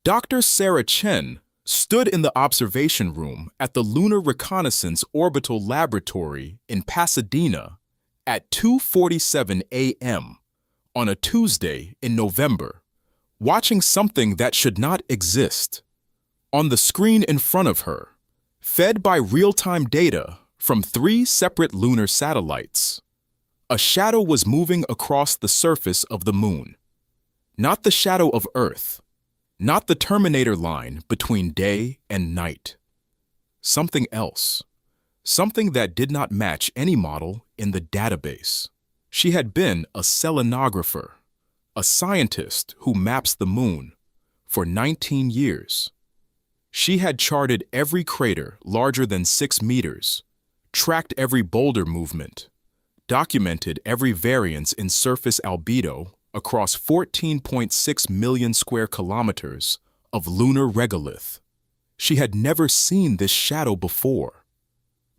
Dr. Sarah Chen stood in the observation room at the Lunar Reconnaissance Orbital Laboratory in Pasadena at 2:47 a.m. on a Tuesday in November, watching something that should not exist. On the screen in front of her, fed by real-time data from 3 separate lunar satellites, a shadow was moving across the surface of the moon. Not the shadow of Earth, not the Terminator line between day and night. Something else. Something that did not match any model in the database. She had been a selenographer, a scientist who maps the moon, for 19 years. She had charted every crater larger than 6 meters, tracked every boulder movement, documented every variance in surface albedo across 14.6 million square kilometers of lunar regolith. She had never seen this shadow before.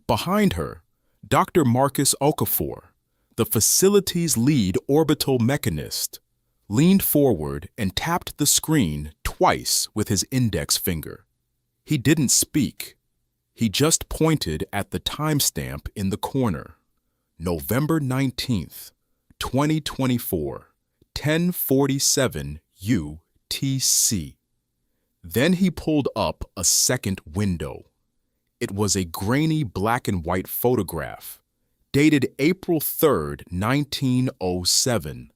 Behind her, Dr. Marcus Okafor, the facility's lead orbital mechanist, leaned forward and tapped the screen twice with his index finger. He didn't speak. He just pointed at the timestamp in the corner. November 19th, 2024, 10:47 UTC. Then he pulled up a second window. It was a grainy black and white photograph, dated April 3rd, 1907.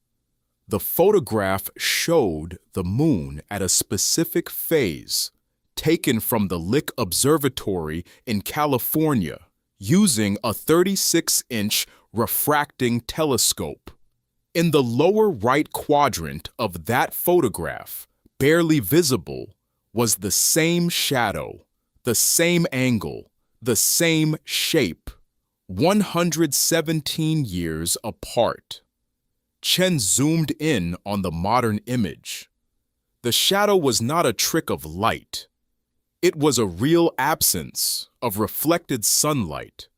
The photograph showed the moon at a specific phase, taken from the Lick Observatory in California using a 36-inch refracting telescope. In the lower right quadrant of that photograph, barely visible, was the same shadow, the same angle, the same shape, 117 years apart. Chen zoomed in on the modern image. The shadow was not a trick of light. It was a real absence of reflected sunlight,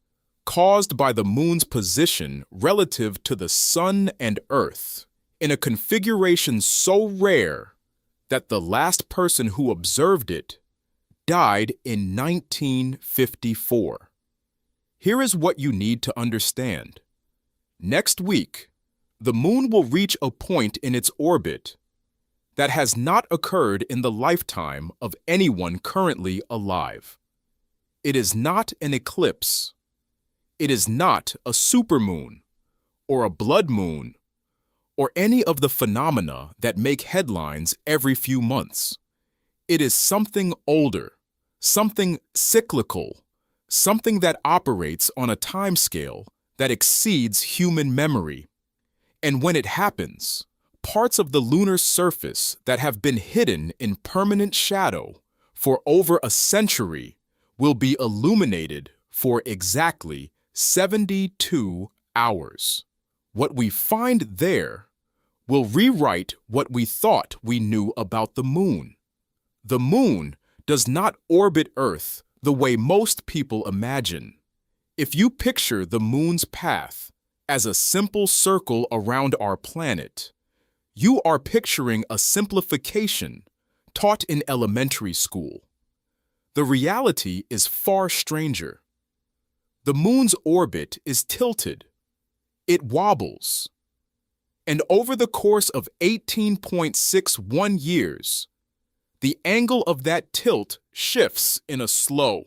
caused by the moon's position relative to the sun and Earth, in a configuration so rare that the last person who observed it died in 1954. Here is what you need to understand. Next week, the moon will reach a point in its orbit that has not occurred in the lifetime of anyone currently alive. It is not an eclipse. It is not a supermoon, or a blood moon, or any of the phenomena that make headlines every few months. It is something older, something cyclical, something that operates on a timescale that exceeds human memory. And when it happens, parts of the lunar surface that have been hidden in permanent shadow for over a century will be illuminated for exactly 72 hours. What we find there will rewrite what we thought we knew about the moon. The moon does not orbit Earth the way most people imagine. If you picture the moon's path as a simple circle around our planet, you are picturing a simplification taught in elementary school. The reality is far stranger. The moon's orbit is tilted. It wobbles. And over the course of 18.61 years, the angle of that tilt shifts in a slow,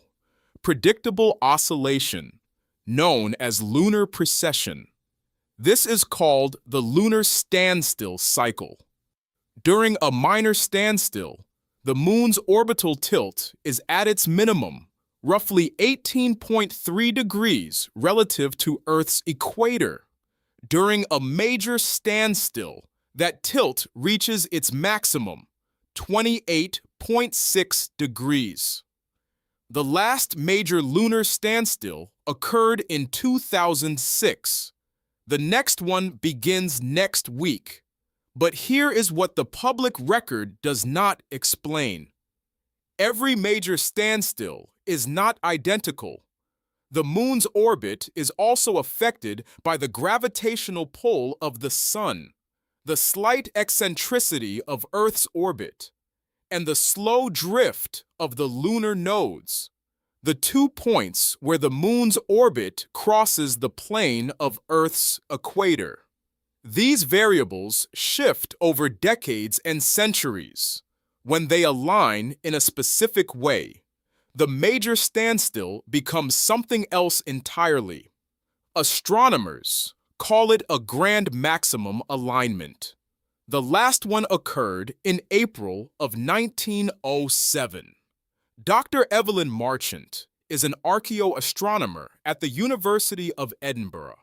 predictable oscillation known as lunar precession. This is called the lunar standstill cycle. During a minor standstill, the moon's orbital tilt is at its minimum, roughly 18.3 degrees relative to Earth's equator. During a major standstill, that tilt reaches its maximum, 28.6 degrees. The last major lunar standstill occurred in 2006. The next one begins next week. But here is what the public record does not explain. Every major standstill is not identical. The moon's orbit is also affected by the gravitational pull of the sun, the slight eccentricity of Earth's orbit, and the slow drift of the lunar nodes, the 2 points where the moon's orbit crosses the plane of Earth's equator. These variables shift over decades and centuries. When they align in a specific way, the major standstill becomes something else entirely. Astronomers call it a grand maximum alignment. The last one occurred in April of 1907. Dr. Evelyn Marchant is an archaeoastronomer at the University of Edinburgh.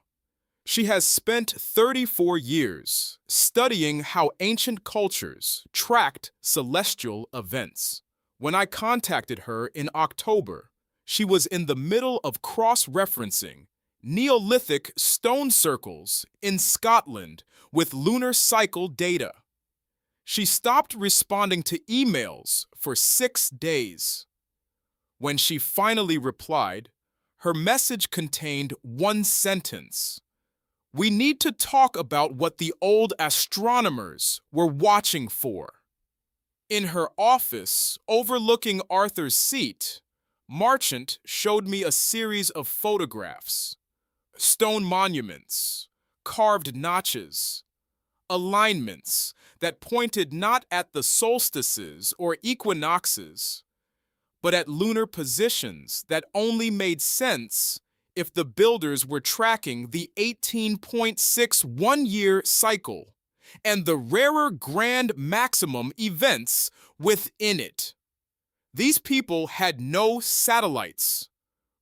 She has spent 34 years studying how ancient cultures tracked celestial events. When I contacted her in October, she was in the middle of cross-referencing Neolithic stone circles in Scotland with lunar cycle data. She stopped responding to emails for 6 days. When she finally replied, her message contained one sentence: "We need to talk about what the old astronomers were watching for." In her office, overlooking Arthur's Seat, Marchant showed me a series of photographs: stone monuments, carved notches, alignments that pointed not at the solstices or equinoxes, but at lunar positions that only made sense if the builders were tracking the 18.6 one-year cycle and the rarer grand maximum events within it. These people had no satellites,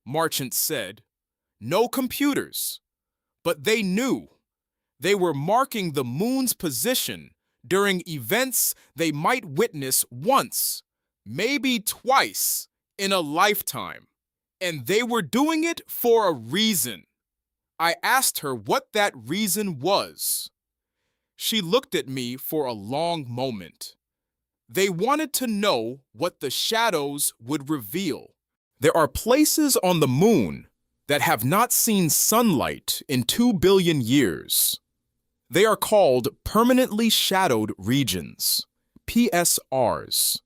Marchant said, no computers, but they knew. They were marking the moon's position during events they might witness once, maybe twice, in a lifetime. And they were doing it for a reason. I asked her what that reason was. She looked at me for a long moment. They wanted to know what the shadows would reveal. There are places on the moon that have not seen sunlight in 2 billion years. They are called permanently shadowed regions, PSRs.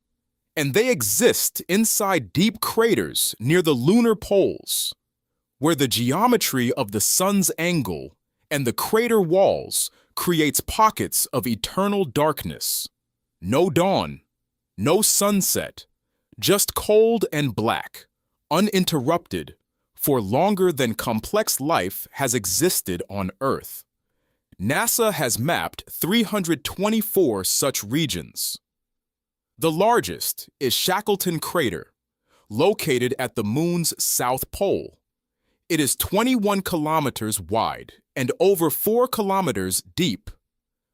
And they exist inside deep craters near the lunar poles, where the geometry of the sun's angle and the crater walls creates pockets of eternal darkness. No dawn, no sunset, just cold and black, uninterrupted, for longer than complex life has existed on Earth. NASA has mapped 324 such regions. The largest is Shackleton Crater, located at the moon's south pole. It is 21 kilometers wide and over 4 kilometers deep.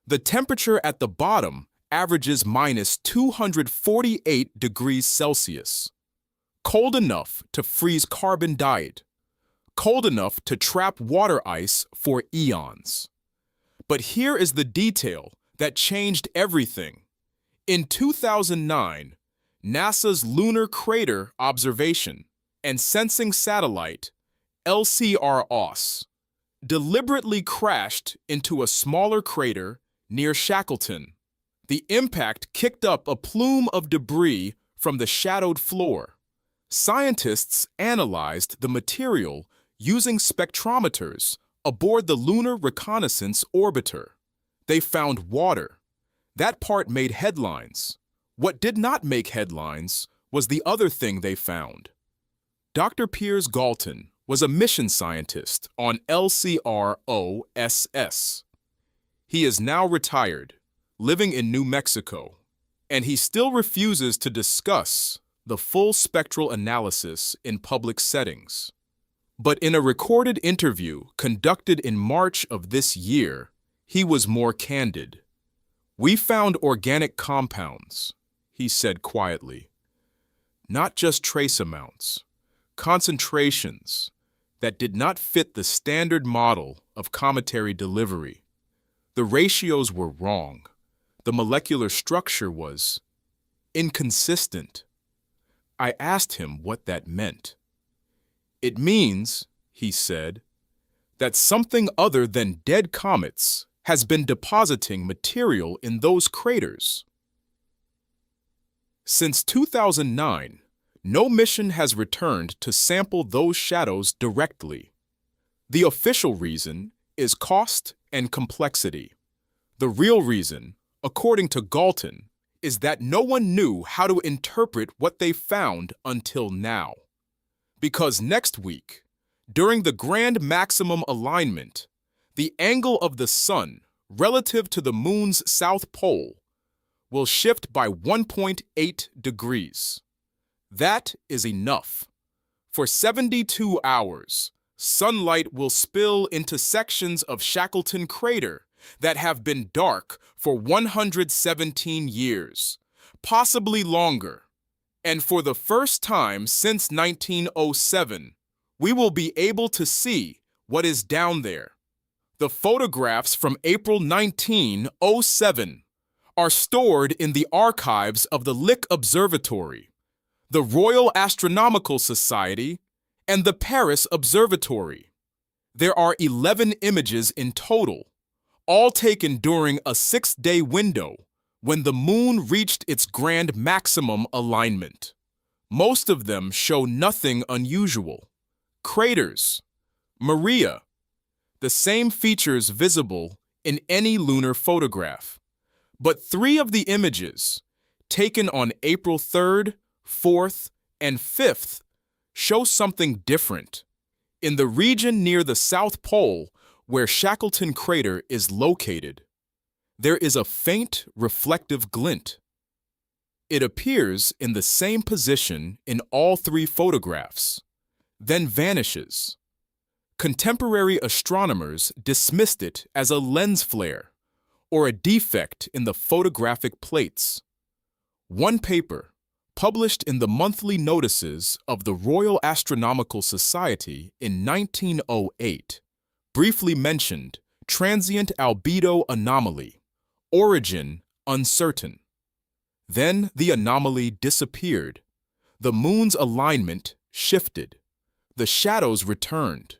The temperature at the bottom averages minus 248 degrees Celsius. Cold enough to freeze carbon diet. Cold enough to trap water ice for eons. But here is the detail that changed everything. In 2009, NASA's Lunar Crater Observation and Sensing Satellite, LCROS, deliberately crashed into a smaller crater near Shackleton. The impact kicked up a plume of debris from the shadowed floor. Scientists analyzed the material using spectrometers aboard the Lunar Reconnaissance Orbiter. They found water. That part made headlines. What did not make headlines was the other thing they found. Dr. Piers Galton was a mission scientist on LCROSS. He is now retired, living in New Mexico, and he still refuses to discuss the full spectral analysis in public settings. But in a recorded interview conducted in March of this year, he was more candid. "We found organic compounds," he said quietly. "Not just trace amounts, concentrations that did not fit the standard model of cometary delivery. The ratios were wrong. The molecular structure was inconsistent." I asked him what that meant. "It means," he said, "that something other than dead comets has been depositing material in those craters." Since 2009, no mission has returned to sample those shadows directly. The official reason is cost and complexity. The real reason, according to Galton, is that no one knew how to interpret what they found until now. Because next week, during the grand maximum alignment, the angle of the Sun relative to the Moon's south pole will shift by 1.8 degrees. That is enough. For 72 hours, sunlight will spill into sections of Shackleton crater that have been dark for 117 years, possibly longer. And for the first time since 1907, we will be able to see what is down there. The photographs from April 1907 are stored in the archives of the Lick Observatory, the Royal Astronomical Society, and the Paris Observatory. There are 11 images in total, all taken during a 6-day window when the Moon reached its grand maximum alignment. Most of them show nothing unusual. Craters, Maria, the same features visible in any lunar photograph. But 3 of the images, taken on April 3rd, 4th, and 5th, show something different. In the region near the South Pole, where Shackleton crater is located, there is a faint reflective glint. It appears in the same position in all 3 photographs, then vanishes. Contemporary astronomers dismissed it as a lens flare or a defect in the photographic plates. One paper, published in the monthly notices of the Royal Astronomical Society in 1908, briefly mentioned transient albedo anomaly, origin uncertain. Then the anomaly disappeared. The Moon's alignment shifted. The shadows returned.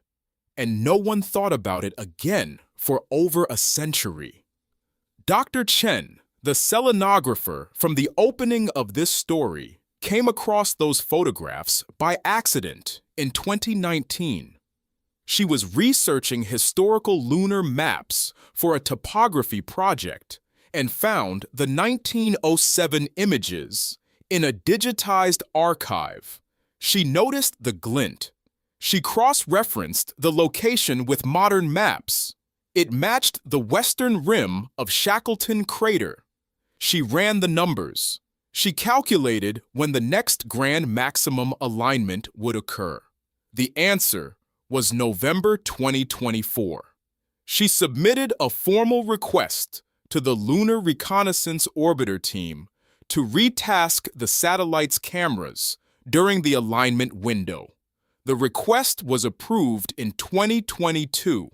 And no one thought about it again for over a century. Dr. Chen, the selenographer from the opening of this story, came across those photographs by accident in 2019. She was researching historical lunar maps for a topography project and found the 1907 images in a digitized archive. She noticed the glint. She cross-referenced the location with modern maps. It matched the western rim of Shackleton crater. She ran the numbers. She calculated when the next grand maximum alignment would occur. The answer was November 2024. She submitted a formal request to the Lunar Reconnaissance Orbiter team to retask the satellite's cameras during the alignment window. The request was approved in 2022.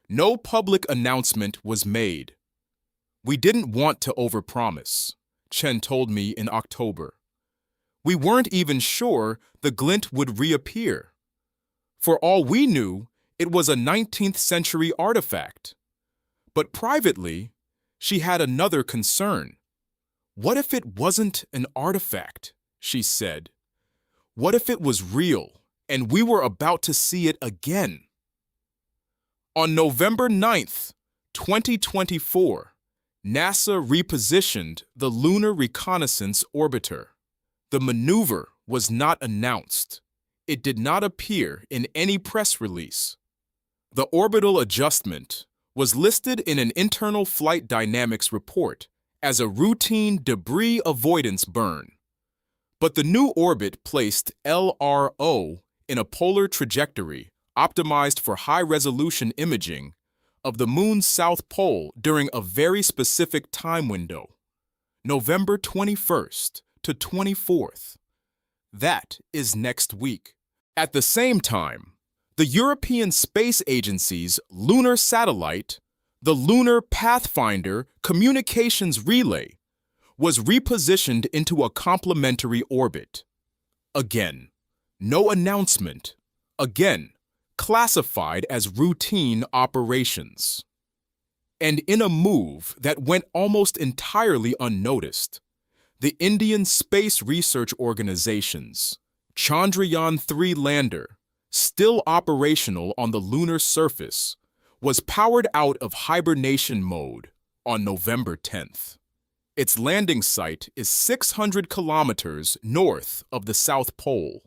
No public announcement was made. We didn't want to overpromise, Chen told me in October. We weren't even sure the glint would reappear. For all we knew, it was a 19th century artifact. But privately, she had another concern. What if it wasn't an artifact, she said. What if it was real and we were about to see it again? On November 9th, 2024, NASA repositioned the Lunar Reconnaissance Orbiter. The maneuver was not announced. It did not appear in any press release. The orbital adjustment was listed in an internal flight dynamics report as a routine debris avoidance burn. But the new orbit placed LRO in a polar trajectory optimized for high-resolution imaging of the Moon's south pole during a very specific time window, November 21st to 24th. That is next week. At the same time, the European Space Agency's lunar satellite, the Lunar Pathfinder Communications Relay, was repositioned into a complementary orbit. Again, no announcement. Again, classified as routine operations. And in a move that went almost entirely unnoticed, The Indian Space Research Organization's Chandrayaan-3 lander, still operational on the lunar surface, was powered out of hibernation mode on November 10th. Its landing site is 600 kilometers north of the South Pole,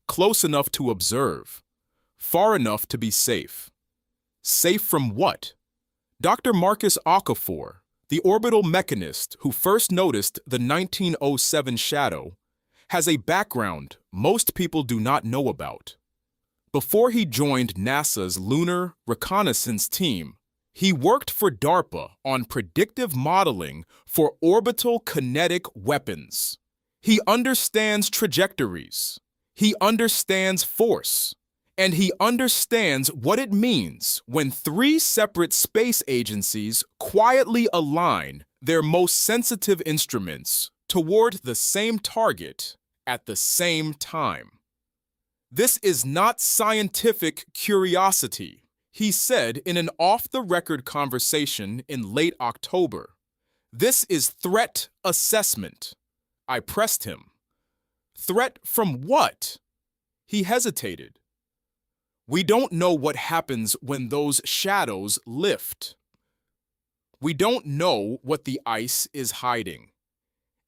close enough to observe, far enough to be safe. Safe from what? Dr. Marcus Okafor, the orbital mechanist who first noticed the 1907 shadow, has a background most people do not know about. Before he joined NASA's Lunar Reconnaissance Team, he worked for DARPA on predictive modeling for orbital kinetic weapons. He understands trajectories, he understands force, and he understands what it means when three separate space agencies quietly align their most sensitive instruments toward the same target at the same time. "This is not scientific curiosity," he said in an off-the-record conversation in late October. "This is threat assessment." I pressed him. "Threat from what?" He hesitated. "We don't know what happens when those shadows lift. We don't know what the ice is hiding.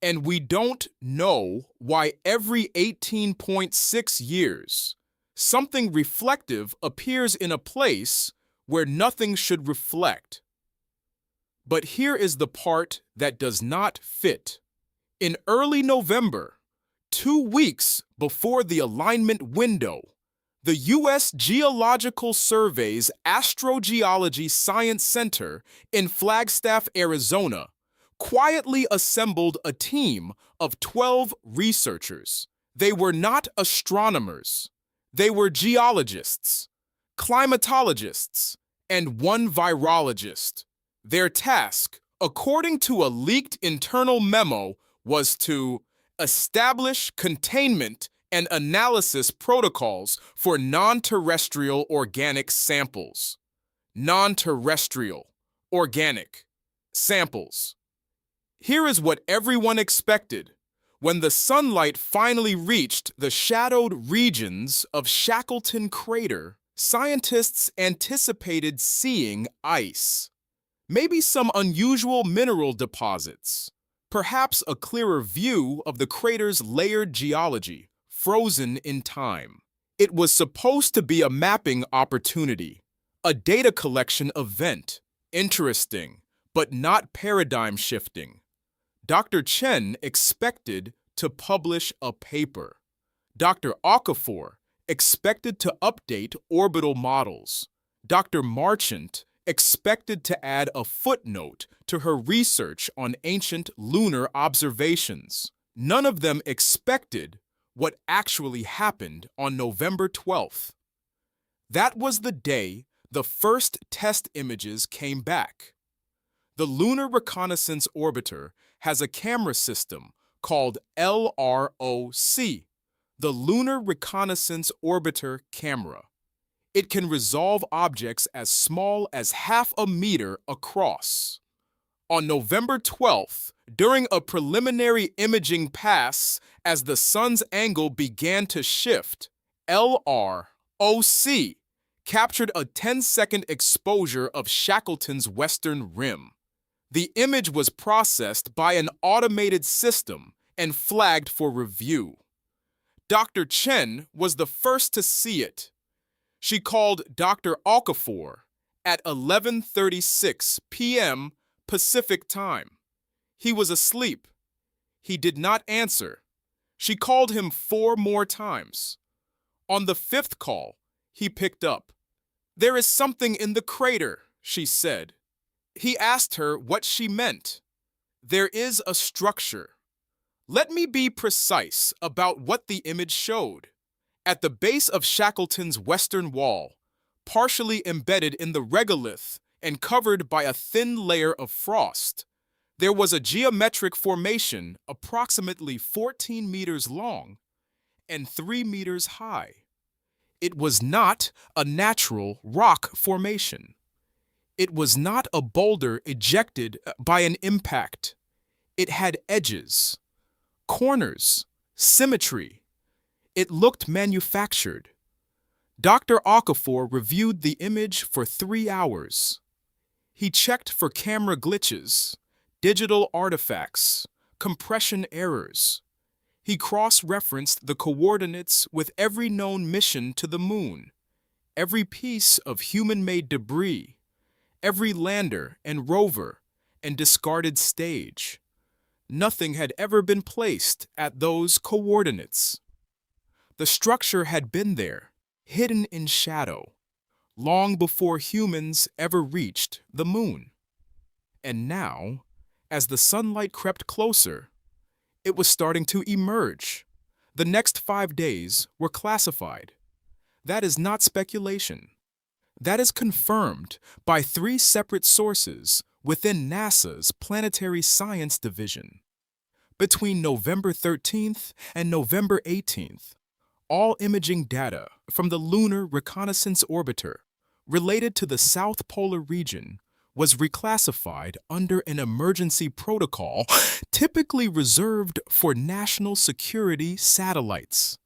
And we don't know why every 18.6 years, something reflective appears in a place where nothing should reflect." But here is the part that does not fit. In early November, 2 weeks before the alignment window, the U.S. Geological Survey's Astrogeology Science Center in Flagstaff, Arizona, quietly assembled a team of 12 researchers. They were not astronomers. They were geologists, climatologists, and one virologist. Their task, according to a leaked internal memo, was to establish containment and analysis protocols for non-terrestrial organic samples. Non-terrestrial organic samples. Here is what everyone expected. When the sunlight finally reached the shadowed regions of Shackleton Crater, scientists anticipated seeing ice. Maybe some unusual mineral deposits. Perhaps a clearer view of the crater's layered geology, frozen in time. It was supposed to be a mapping opportunity, a data collection event, interesting, but not paradigm-shifting. Dr. Chen expected to publish a paper. Dr. Okafor expected to update orbital models. Dr. Marchant expected to add a footnote to her research on ancient lunar observations. None of them expected what actually happened on November 12th. That was the day the first test images came back. The Lunar Reconnaissance Orbiter has a camera system called LROC, the Lunar Reconnaissance Orbiter Camera. It can resolve objects as small as half a meter across. On November 12th, during a preliminary imaging pass as the sun's angle began to shift, LROC captured a 10-second exposure of Shackleton's western rim. The image was processed by an automated system and flagged for review. Dr. Chen was the first to see it. She called Dr. Okafor at 11:36 p.m. Pacific time. He was asleep. He did not answer. She called him 4 more times. On the 5th call, he picked up. "There is something in the crater," she said. He asked her what she meant. "There is a structure." Let me be precise about what the image showed. At the base of Shackleton's western wall, partially embedded in the regolith and covered by a thin layer of frost, there was a geometric formation approximately 14 meters long and 3 meters high. It was not a natural rock formation. It was not a boulder ejected by an impact. It had edges, corners, symmetry. It looked manufactured. Dr. Okafor reviewed the image for 3 hours. He checked for camera glitches, digital artifacts, compression errors. He cross-referenced the coordinates with every known mission to the moon, every piece of human-made debris, every lander and rover and discarded stage. Nothing had ever been placed at those coordinates. The structure had been there, hidden in shadow, long before humans ever reached the moon. And now, as the sunlight crept closer, it was starting to emerge. The next 5 days were classified. That is not speculation. That is confirmed by 3 separate sources within NASA's Planetary Science Division. Between November 13th and November 18th, all imaging data from the Lunar Reconnaissance Orbiter related to the South Polar region was reclassified under an emergency protocol typically reserved for national security satellites.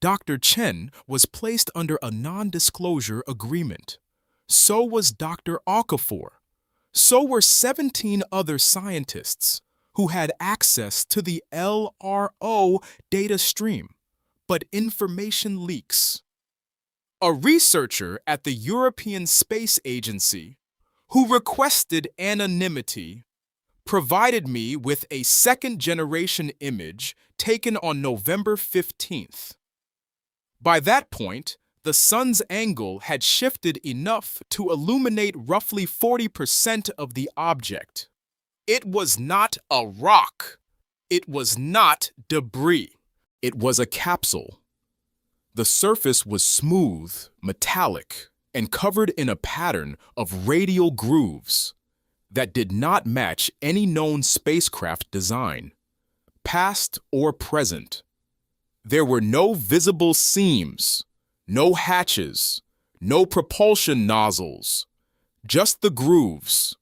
Dr. Chen was placed under a non-disclosure agreement. So was Dr. Okafor. So were 17 other scientists who had access to the LRO data stream. But information leaks. A researcher at the European Space Agency, who requested anonymity, provided me with a second-generation image taken on November 15th. By that point, the sun's angle had shifted enough to illuminate roughly 40% of the object. It was not a rock. It was not debris. It was a capsule. The surface was smooth, metallic, and covered in a pattern of radial grooves that did not match any known spacecraft design, past or present. There were no visible seams, no hatches, no propulsion nozzles, just the grooves,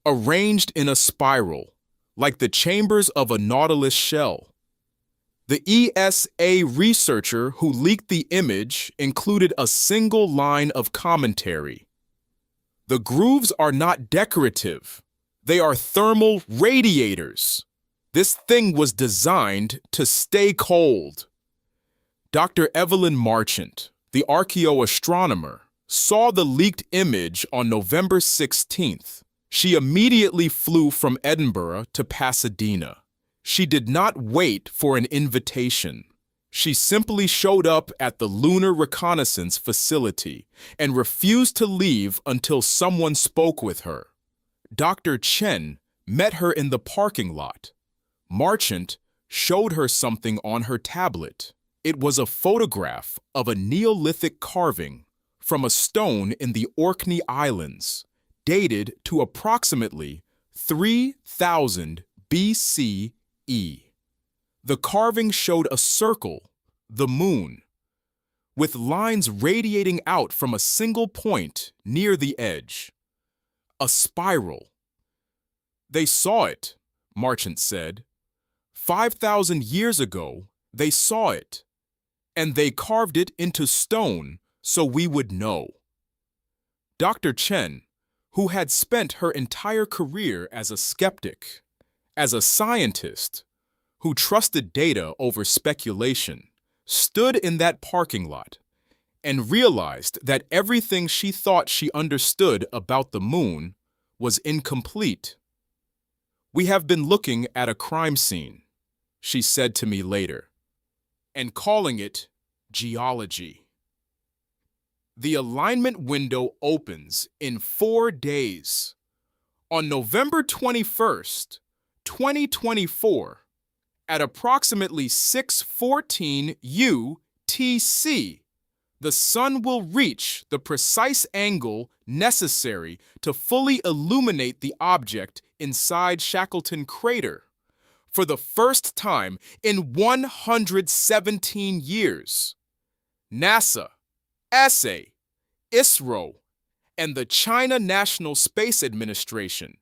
arranged in a spiral, like the chambers of a nautilus shell. The ESA researcher who leaked the image included a single line of commentary. The grooves are not decorative. They are thermal radiators. This thing was designed to stay cold. Dr. Evelyn Marchant, the archaeoastronomer, saw the leaked image on November 16th. She immediately flew from Edinburgh to Pasadena. She did not wait for an invitation. She simply showed up at the Lunar Reconnaissance Facility and refused to leave until someone spoke with her. Dr. Chen met her in the parking lot. Marchant showed her something on her tablet. It was a photograph of a Neolithic carving from a stone in the Orkney Islands, dated to approximately 3000 BCE. The carving showed a circle, the moon, with lines radiating out from a single point near the edge. A spiral. They saw it, Marchant said. 5,000 years ago, they saw it, and they carved it into stone so we would know. Dr. Chen, who had spent her entire career as a skeptic, as a scientist, who trusted data over speculation, stood in that parking lot and realized that everything she thought she understood about the moon was incomplete. "We have been looking at a crime scene," she said to me later, "and calling it geology." The alignment window opens in 4 days. On November 21st, 2024, at approximately 6:14 UTC, the sun will reach the precise angle necessary to fully illuminate the object inside Shackleton Crater for the first time in 117 years. NASA, ESA, ISRO, and the China National Space Administration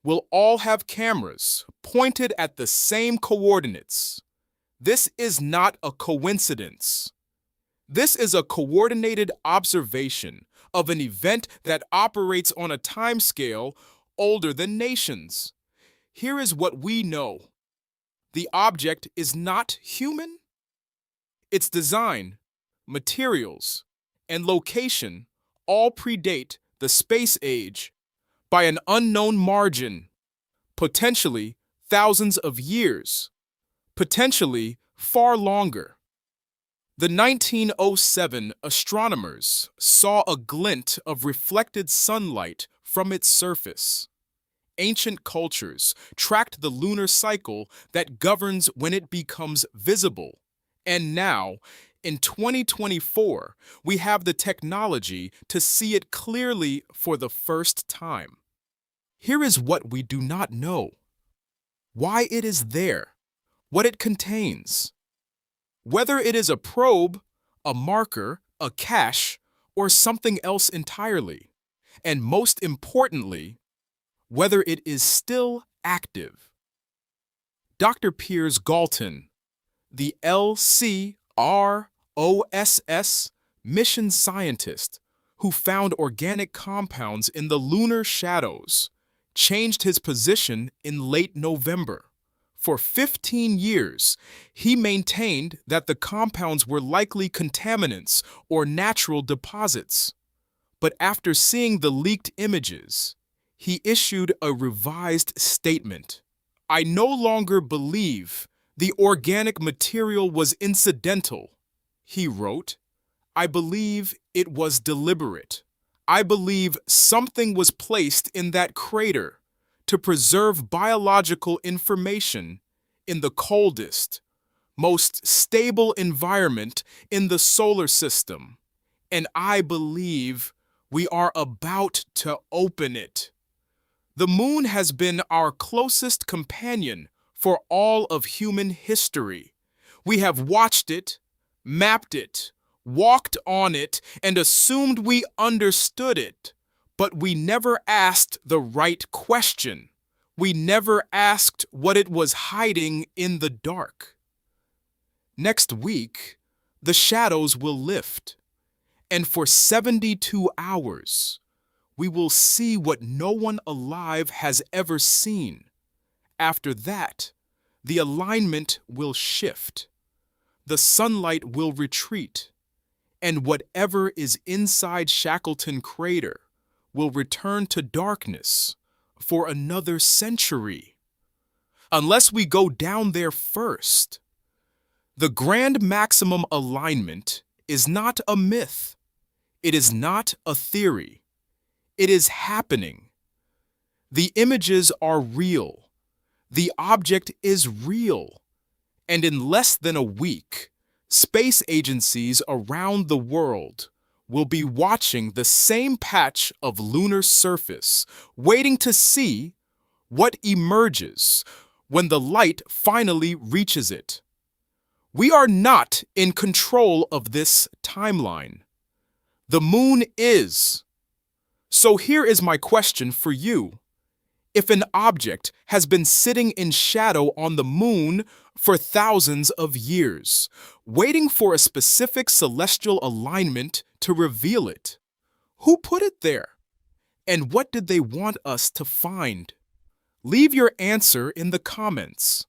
will all have cameras pointed at the same coordinates, This is not a coincidence. This is a coordinated observation of an event that operates on a timescale older than nations. Here is what we know. The object is not human. Its design, materials, and location all predate the space age by an unknown margin, potentially thousands of years, potentially far longer. The 1907 astronomers saw a glint of reflected sunlight from its surface. Ancient cultures tracked the lunar cycle that governs when it becomes visible. And now, in 2024, we have the technology to see it clearly for the first time. Here is what we do not know: why it is there, what it contains, whether it is a probe, a marker, a cache, or something else entirely, and most importantly, whether it is still active. Dr. Piers Galton, the LCROSS mission scientist who found organic compounds in the lunar shadows, changed his position in late November. For 15 years, he maintained that the compounds were likely contaminants or natural deposits. But after seeing the leaked images, he issued a revised statement. "I no longer believe the organic material was incidental," he wrote. "I believe it was deliberate. I believe something was placed in that crater to preserve biological information in the coldest, most stable environment in the solar system, and I believe we are about to open it." The moon has been our closest companion for all of human history. We have watched it, mapped it, walked on it, and assumed we understood it. But we never asked the right question. We never asked what it was hiding in the dark. Next week, the shadows will lift, and for 72 hours, we will see what no one alive has ever seen. After that, the alignment will shift. The sunlight will retreat, and whatever is inside Shackleton Crater will return to darkness for another century. Unless we go down there first. The grand maximum alignment is not a myth. It is not a theory. It is happening. The images are real. The object is real. And in less than a week, space agencies around the world will be watching the same patch of lunar surface, waiting to see what emerges when the light finally reaches it. We are not in control of this timeline. The moon is. So here is my question for you. If an object has been sitting in shadow on the moon for thousands of years, waiting for a specific celestial alignment to reveal it, who put it there? And what did they want us to find? Leave your answer in the comments.